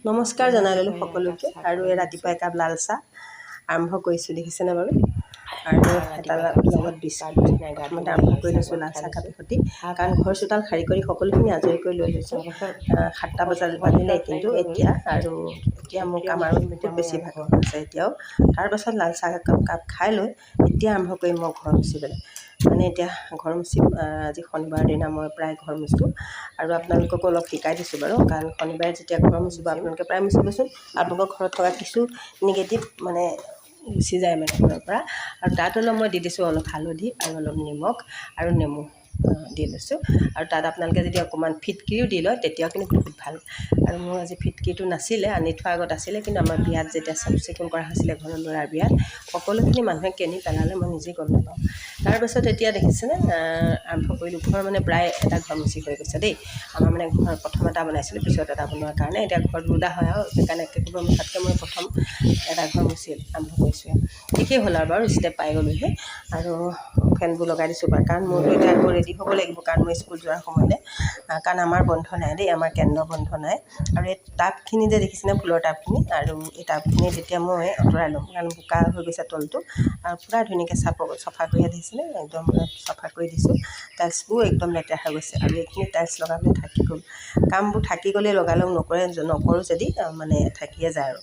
নমস্কাৰ জনাই ল'লোঁ সকলোকে আৰু এই ৰাতিপুৱা একাপ লাল চাহ আৰম্ভ কৰিছোঁ, দেখিছেনে বাৰু। আৰু এটা লগত বিস্কুট প্ৰথমতে আৰম্ভ কৰি লৈছোঁ লাল চাহ কাপে সৈতে, কাৰণ ঘৰ চোতাল শাৰী কৰি সকলোখিনি আজৰি কৰি লৈ লৈছোঁ। 7টা বাজিলে কিন্তু এতিয়া মোৰ কাম আৰু বহুত বেছি ভাগ আছে এতিয়াও। তাৰপাছত লাল চাহ কাপ খাই লৈ এতিয়া আৰম্ভ কৰিম মই ঘৰ মুচিবলৈ। মানে এতিয়া ঘৰ মুচিম। আজি শনিবাৰ দিনা মই প্ৰায় ঘৰ মুচোঁ আৰু আপোনালোককো অলপ শিকাই দিছোঁ বাৰু, কাৰণ শনিবাৰে যেতিয়া ঘৰ মুচিব আপোনালোকে প্ৰায় মুচিবচোন, আপোনালোকৰ ঘৰত থকা কিছু নিগেটিভ মানে গুচি যায় মানে ঘৰৰ পৰা। আৰু তাত অলপ মই দি দিছোঁ অলপ হালধি আৰু অলপ নিমখ আৰু নেমু দি লৈছোঁ। আৰু তাত আপোনালোকে যদি অকণমান ফিটকিৰিও দি লয় তেতিয়াও কিন্তু বহুত ভাল। আৰু মোৰ আজি ফিটকিৰিটো নাছিলে, আনি থোৱা আগত আছিলে, কিন্তু আমাৰ বিয়াত যেতিয়া চাফ চিকুণ কৰা হৈছিলে ঘৰৰ ল'ৰাৰ বিয়াত সকলোখিনি মানুহে কেনি পেলালে মই নিজেই গম নাপাওঁ। তাৰপাছত এতিয়া দেখিছেনে আৰম্ভ কৰিলোঁ। ঘৰ মানে প্ৰায় এটা ঘৰ মুচি হৈ গৈছে দেই। আমাৰ মানে ঘৰ প্ৰথম এটা বনাইছিলোঁ, পিছত এটা বনোৱাৰ কাৰণে এতিয়া ঘৰ দুটা হয় আৰু সেইকাৰণে একেবাৰে মুঠাতকৈ মই প্ৰথম এটা ঘৰ মুচি আৰম্ভ কৰিছোঁ। ঠিকেই হ'ল আৰু বাৰু ষ্টেপ পাই গ'লোহি। আৰু ফেনবোৰ লগাই দিছোঁ বাৰু, কাৰণ মোৰতো এতিয়া আকৌ ৰেডি হ'ব লাগিব, কাৰণ মই স্কুল যোৱাৰ সময়তে, কাৰণ আমাৰ বন্ধ নাই দেই, আমাৰ কেন্দ্ৰ বন্ধ নাই। আৰু এই টাবখিনি যে দেখিছেনে ফুলৰ টাবখিনি, আৰু এই টাবখিনি তেতিয়া মই আঁতৰাই ল'ম, কাৰণ বোকা হৈ গৈছে তলটো। আৰু পূৰা ধুনীয়াকৈ চফা কৰি দেখিছেনে, একদম চফা কৰি দিছোঁ। টাইলছবোৰ একদম লেতেৰা হৈ গৈছে আৰু এইখিনি টাইলছ লগাবলৈ থাকি গ'ল। কামবোৰ থাকি গ'লে লগালগ নকৰোঁ যদি মানে থাকিয়ে যায় আৰু।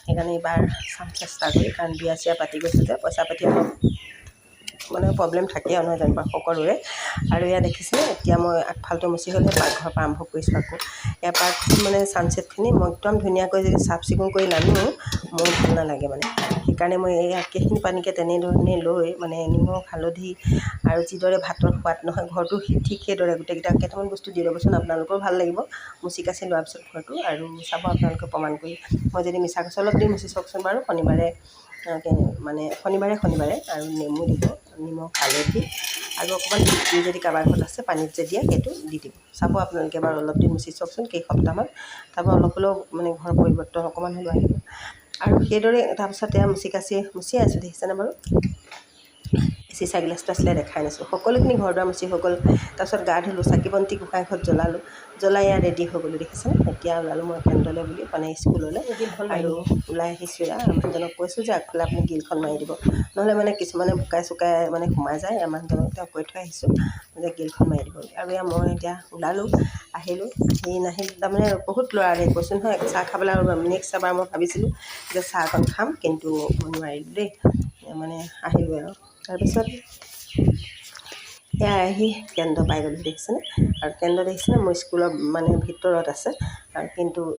সেইকাৰণে এইবাৰ চাম চেষ্টা কৰি, কাৰণ বিয়া চিয়া পাতি গৈছোঁ যে পইচা পাতি অলপ মানে প্ৰব্লেম থাকে আৰু নহয় জানো বাৰু সকলোৰে। আৰু এয়া দেখিছেনে এতিয়া মই আগফালটো মুচি হ'লে পাকঘৰৰ পৰা আৰম্ভ কৰিছোঁ আকৌ। এয়া পাকঘৰত মানে ছানছেটখিনি মই একদম ধুনীয়াকৈ যদি চাফ চিকুণ কৰি নানো মোৰ ভাল নালাগে মানে। সেইকাৰণে মই এই একেখিনি পানীকে তেনেধৰণে লৈ মানে নিমখ হালধি আৰু যিদৰে ভাতৰ সোৱাদ নহয় ঘৰটো ঠিক সেইদৰে গোটেইকেইটা কেইটামান বস্তু দি ল'বচোন, আপোনালোকৰো ভাল লাগিব মুচি কাচি লোৱাৰ পিছত ঘৰটো। আৰু চাব আপোনালোকে প্ৰমাণ কৰি, মই যদি মিছা কৈছোঁ অলপ দিন মুচি চাওকচোন বাৰু। শনিবাৰে আৰু নেমু দিব, নিমখ হালধি আৰু অকণমান ফিটকিৰি যদি কাৰোবাৰ ঘৰত আছে পানীত যে দিয়ে সেইটো দি দিব। চাব আপোনালোকে বাৰু অলপ দিন মুচি চাওকচোন কেইসপ্তাহমান, তাৰপৰা অলপ হ'লেও মানে ঘৰৰ পৰিৱৰ্তন অকণমান হ'লেও আহিব। আৰু সেইদৰে তাৰপিছত এয়া মুচিয়ে আছোঁ, দেখিছেনে বাৰু। চিচা গিলাচটো আছিলে দেখাই নাছিলোঁ। সকলোখিনি ঘৰ দুৱাৰ মুচি হৈ গ'ল। তাৰপিছত গা ধুলোঁ, চাকি বন্তি গোঁসাই ঘৰত জ্বলালোঁ, জ্বলাই ইয়াত ৰেডি হৈ গ'লোঁ, দেখিছেনে। এতিয়া ওলালোঁ মই কেন্দ্ৰলৈ বুলি, মানে স্কুললৈ। আৰু ওলাই আহিছোঁ এয়া। মানুহজনক কৈছোঁ যে আগফালে আপুনি গ্ৰিলখন মাৰি দিব, নহ'লে মানে কিছুমানে বোকাই চোকাই মানে সোমাই যায়। মানুহজনক তেওঁ কৈ থৈ আহিছোঁ যে গ্ৰিলখন মাৰি দিব। আৰু এয়া মই এতিয়া ওলালোঁ, আহিলোঁ। নাহিল তাৰমানে বহুত ল'ৰা দেই, কৈছোঁ নহয় চাহ খাবলৈ। আৰু নেক্সট এবাৰ মই ভাবিছিলোঁ যে চাহ অকণ খাম, কিন্তু মই নোৱাৰিলোঁ দেই, মানে আহিলোঁ আৰু। তাৰপিছত এয়া আহি কেন্দ্ৰ পাই গ'লোঁ, দেখিছেনে। আৰু কেন্দ্ৰ দেখিছেনে মোৰ স্কুলৰ মানে ভিতৰত আছে, আৰু কিন্তু